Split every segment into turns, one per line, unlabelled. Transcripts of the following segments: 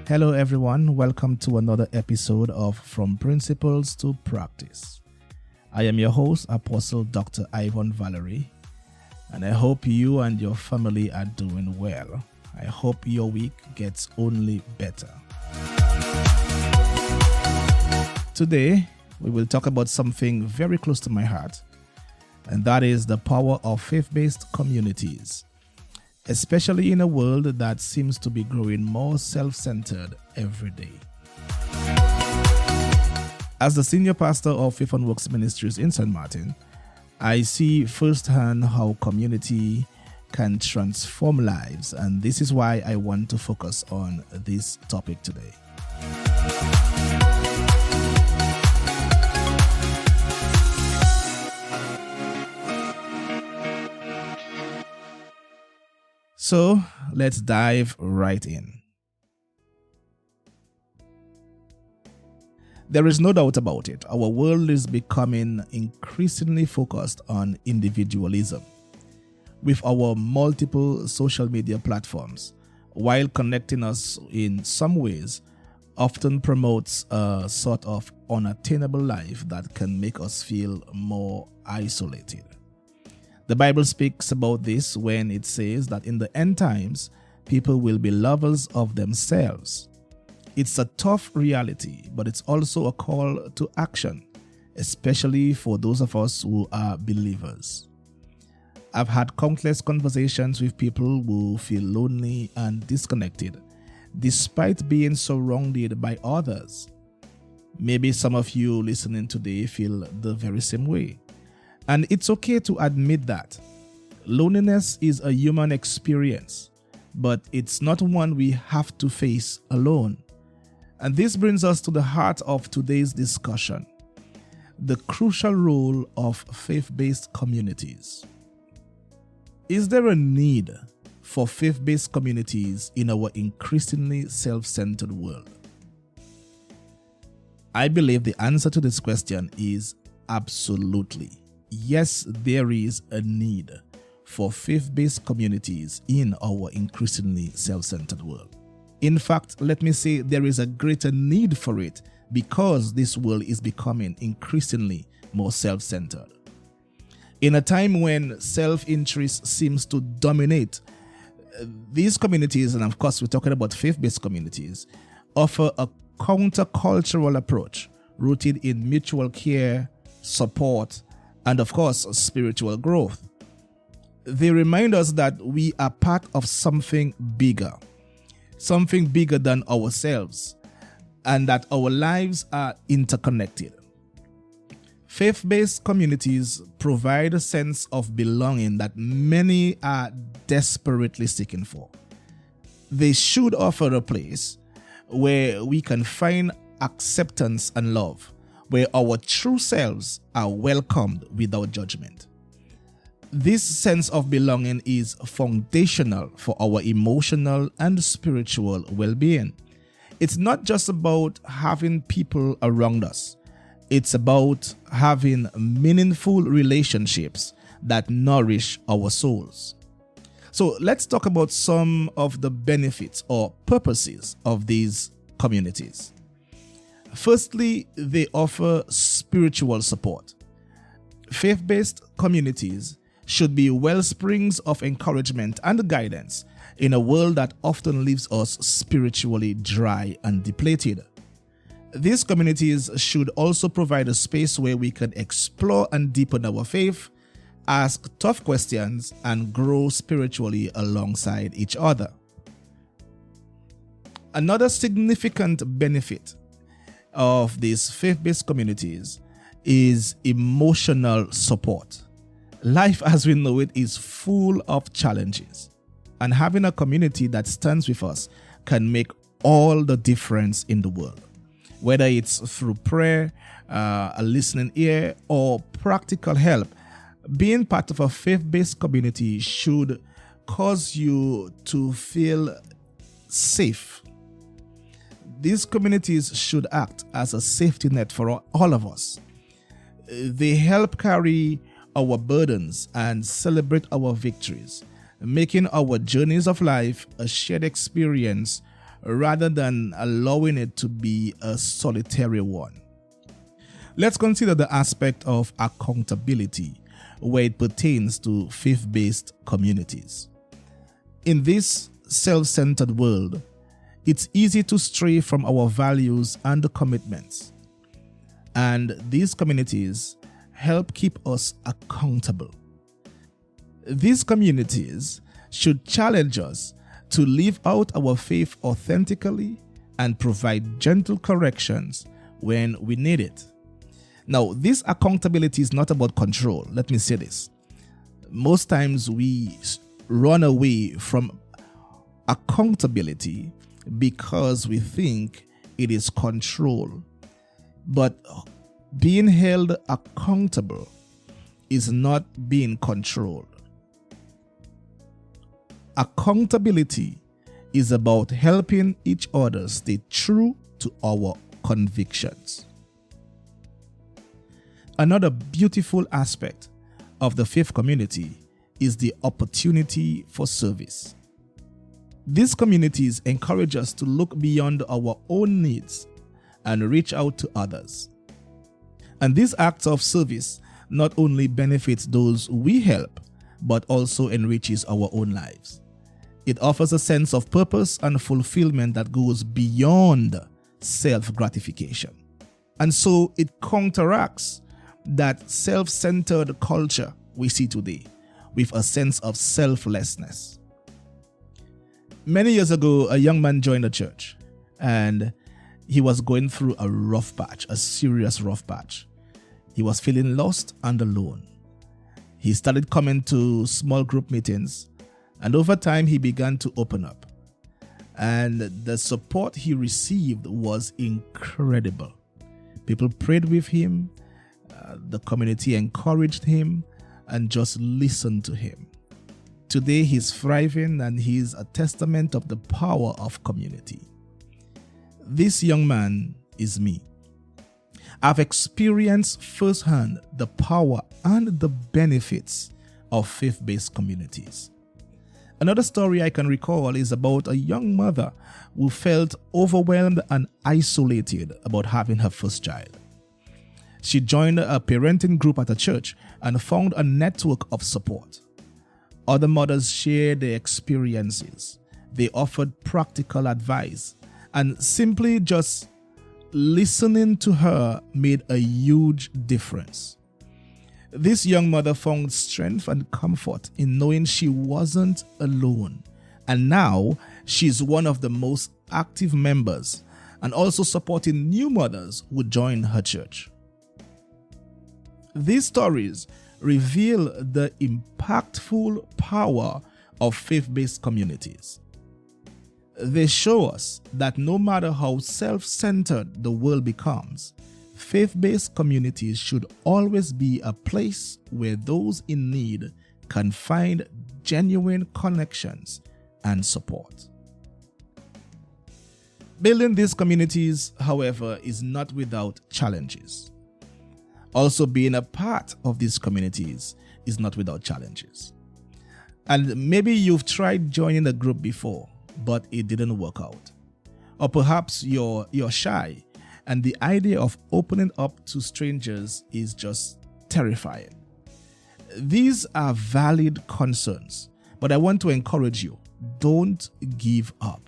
Hello everyone, welcome to another episode of From Principles to Practice. I am your host, Apostle Dr. Ivon Valerie, and I hope you and your family are doing well. I hope your week gets only better. Today, we will talk about something very close to my heart, and that is the power of faith-based communities, especially in a world that seems to be growing more self-centered every day. As the senior pastor of Faith Works Ministries in Sint Maarten, I see firsthand how community can transform lives, and this is why I want to focus on this topic today. So let's dive right in. There is no doubt about it. Our world is becoming increasingly focused on individualism. With our multiple social media platforms, while connecting us in some ways, often promotes a sort of unattainable life that can make us feel more isolated. The Bible speaks about this when it says that in the end times, people will be lovers of themselves. It's a tough reality, but it's also a call to action, especially for those of us who are believers. I've had countless conversations with people who feel lonely and disconnected, despite being surrounded by others. Maybe some of you listening today feel the very same way. And it's okay to admit that. Loneliness is a human experience, but it's not one we have to face alone. And this brings us to the heart of today's discussion: the crucial role of faith-based communities. Is there a need for faith-based communities in our increasingly self-centered world? I believe the answer to this question is absolutely. Yes, there is a need for faith-based communities in our increasingly self-centered world. In fact, let me say there is a greater need for it because this world is becoming increasingly more self-centered. In a time when self-interest seems to dominate, these communities, and of course we're talking about faith-based communities, offer a countercultural approach rooted in mutual care, support, and of course, spiritual growth. They remind us that we are part of something bigger than ourselves, and that our lives are interconnected. Faith-based communities provide a sense of belonging that many are desperately seeking for. They should offer a place where we can find acceptance and love, where our true selves are welcomed without judgment. This sense of belonging is foundational for our emotional and spiritual well-being. It's not just about having people around us. It's about having meaningful relationships that nourish our souls. So let's talk about some of the benefits or purposes of these communities. Firstly, they offer spiritual support. Faith-based communities should be wellsprings of encouragement and guidance in a world that often leaves us spiritually dry and depleted. These communities should also provide a space where we can explore and deepen our faith, ask tough questions, and grow spiritually alongside each other. Another significant benefit of these faith-based communities is emotional support. Life as we know it is full of challenges, and having a community that stands with us can make all the difference in the world. Whether it's through prayer, a listening ear, or practical help, being part of a faith-based community should cause you to feel safe. These communities should act as a safety net for all of us. They help carry our burdens and celebrate our victories, making our journeys of life a shared experience rather than allowing it to be a solitary one. Let's consider the aspect of accountability where it pertains to faith-based communities. In this self-centered world, it's easy to stray from our values and commitments. And these communities help keep us accountable. These communities should challenge us to live out our faith authentically and provide gentle corrections when we need it. Now, this accountability is not about control. Let me say this. Most times we run away from accountability because we think it is control. But being held accountable is not being controlled. Accountability is about helping each other stay true to our convictions. Another beautiful aspect of the faith community is the opportunity for service. These communities encourage us to look beyond our own needs and reach out to others. And these acts of service not only benefits those we help, but also enriches our own lives. It offers a sense of purpose and fulfillment that goes beyond self-gratification. And so it counteracts that self-centered culture we see today with a sense of selflessness. Many years ago, a young man joined a church and he was going through a rough patch, a serious rough patch. He was feeling lost and alone. He started coming to small group meetings, and over time he began to open up. And the support he received was incredible. People prayed with him, the community encouraged him, and just listened to him. Today he's thriving and he's a testament of the power of community. This young man is me. I've experienced firsthand the power and the benefits of faith-based communities. Another story I can recall is about a young mother who felt overwhelmed and isolated about having her first child. She joined a parenting group at a church and found a network of support. Other mothers shared their experiences. They offered practical advice, and simply just listening to her made a huge difference. This young mother found strength and comfort in knowing she wasn't alone, and now she's one of the most active members and also supporting new mothers who join her church. These stories reveal the impactful power of faith-based communities. They show us that no matter how self-centered the world becomes, faith-based communities should always be a place where those in need can find genuine connections and support. Building these communities, however, is not without challenges. Also, being a part of these communities is not without challenges. And maybe you've tried joining a group before, but it didn't work out. Or perhaps you're shy, and the idea of opening up to strangers is just terrifying. These are valid concerns, but I want to encourage you, don't give up.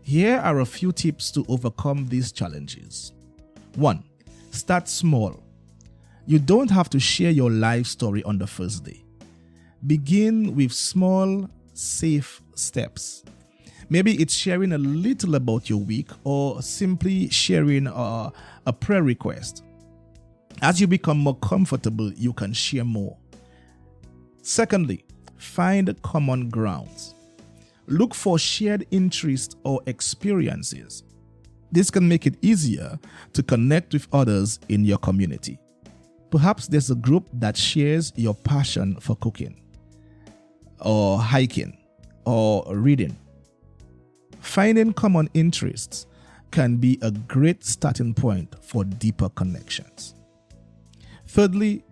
Here are a few tips to overcome these challenges. 1. Start small. You don't have to share your life story on the first day. Begin with small, safe steps. Maybe it's sharing a little about your week or simply sharing a prayer request. As you become more comfortable, you can share more. Secondly, find common grounds. Look for shared interests or experiences. This can make it easier to connect with others in your community. Perhaps there's a group that shares your passion for cooking, or hiking, or reading. Finding common interests can be a great starting point for deeper connections. Thirdly,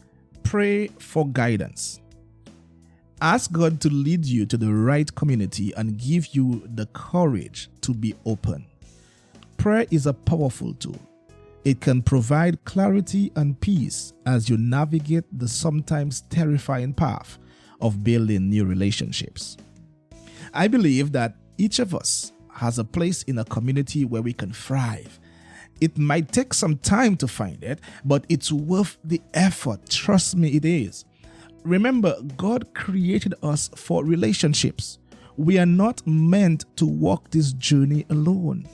pray for guidance. Ask God to lead you to the right community and give you the courage to be open. Prayer is a powerful tool. It can provide clarity and peace as you navigate the sometimes terrifying path of building new relationships. I believe that each of us has a place in a community where we can thrive. It might take some time to find it, but it's worth the effort. Trust me, it is. Remember, God created us for relationships. We are not meant to walk this journey alone.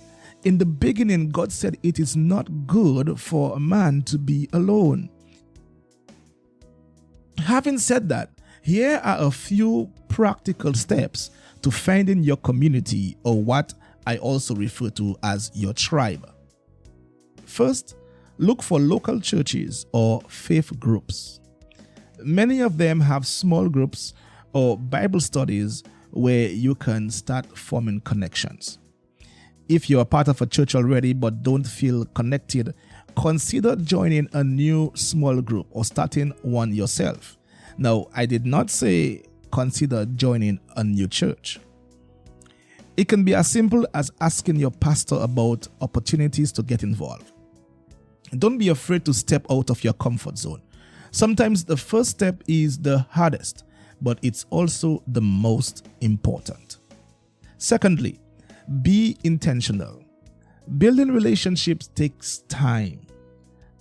In the beginning, God said it is not good for a man to be alone. Having said that, here are a few practical steps to finding your community, or what I also refer to as your tribe. First, look for local churches or faith groups. Many of them have small groups or Bible studies where you can start forming connections. If you're a part of a church already but don't feel connected, consider joining a new small group or starting one yourself. Now, I did not say consider joining a new church. It can be as simple as asking your pastor about opportunities to get involved. Don't be afraid to step out of your comfort zone. Sometimes the first step is the hardest, but it's also the most important. Secondly, be intentional. Building relationships takes time,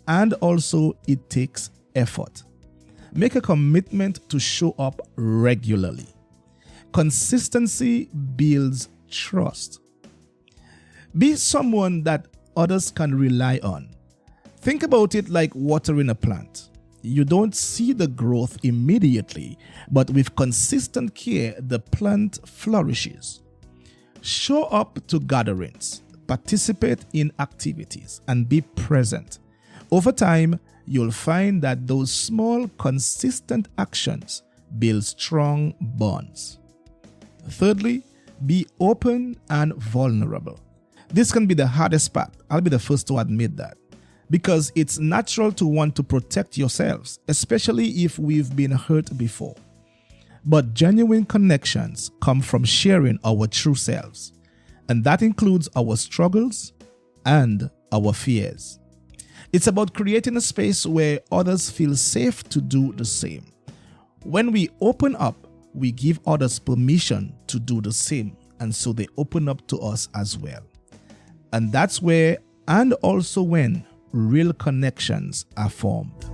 and also it takes effort. Make a commitment to show up regularly. Consistency builds trust. Be someone that others can rely on. Think about it like watering a plant. You don't see the growth immediately, but with consistent care, the plant flourishes. Show up to gatherings, participate in activities, and be present. Over time, you'll find that those small, consistent actions build strong bonds. Thirdly, be open and vulnerable. This can be the hardest part. I'll be the first to admit that. Because it's natural to want to protect yourselves, especially if we've been hurt before. But genuine connections come from sharing our true selves, and that includes our struggles and our fears. It's about creating a space where others feel safe to do the same. When we open up, we give others permission to do the same, and so they open up to us as well. And that's where, and also when, real connections are formed.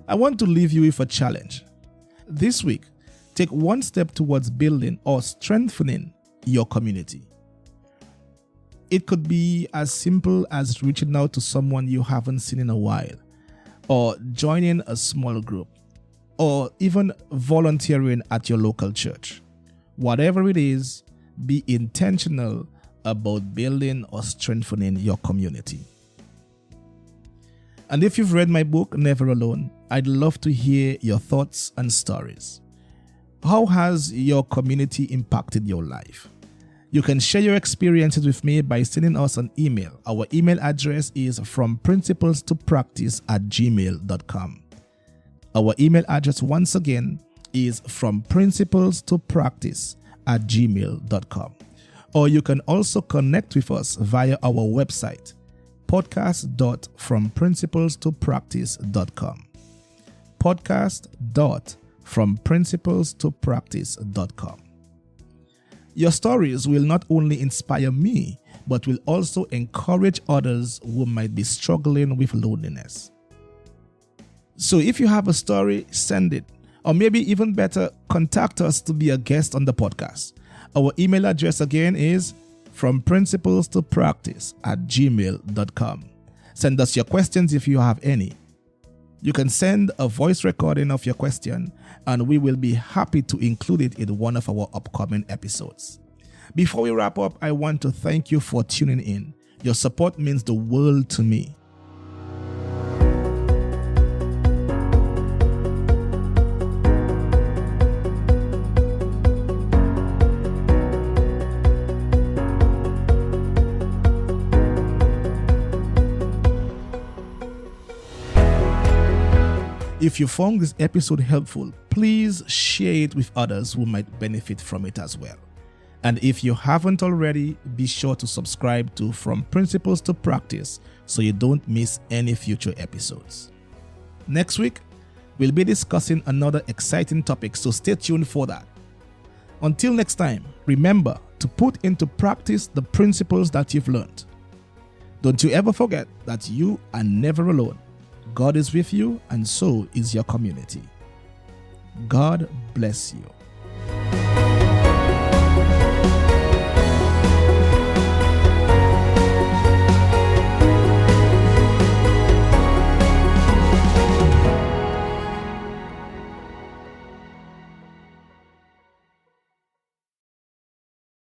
I want to leave you with a challenge. This week, take one step towards building or strengthening your community. It could be as simple as reaching out to someone you haven't seen in a while, or joining a small group, or even volunteering at your local church. Whatever it is, be intentional about building or strengthening your community. And if you've read my book, Never Alone, I'd love to hear your thoughts and stories. How has your community impacted your life? You can share your experiences with me by sending us an email. Our email address is fromprincipletopractice@gmail.com. Our email address once again is fromprincipletopractice@gmail.com. Or you can also connect with us via our website, podcast.fromprinciplestopractice.com. podcast.fromprinciplestopractice.com. Your stories will not only inspire me, but will also encourage others who might be struggling with loneliness. So if you have a story, send it. Or maybe even better, contact us to be a guest on the podcast. Our email address again is fromprinciplestopractice@gmail.com. Send us your questions if you have any. You can send a voice recording of your question, and we will be happy to include it in one of our upcoming episodes. Before we wrap up, I want to thank you for tuning in. Your support means the world to me. If you found this episode helpful, please share it with others who might benefit from it as well. And if you haven't already, be sure to subscribe to From Principles to Practice so you don't miss any future episodes. Next week, we'll be discussing another exciting topic, so stay tuned for that. Until next time, remember to put into practice the principles that you've learned. Don't you ever forget that you are never alone. God is with you, and so is your community. God bless you.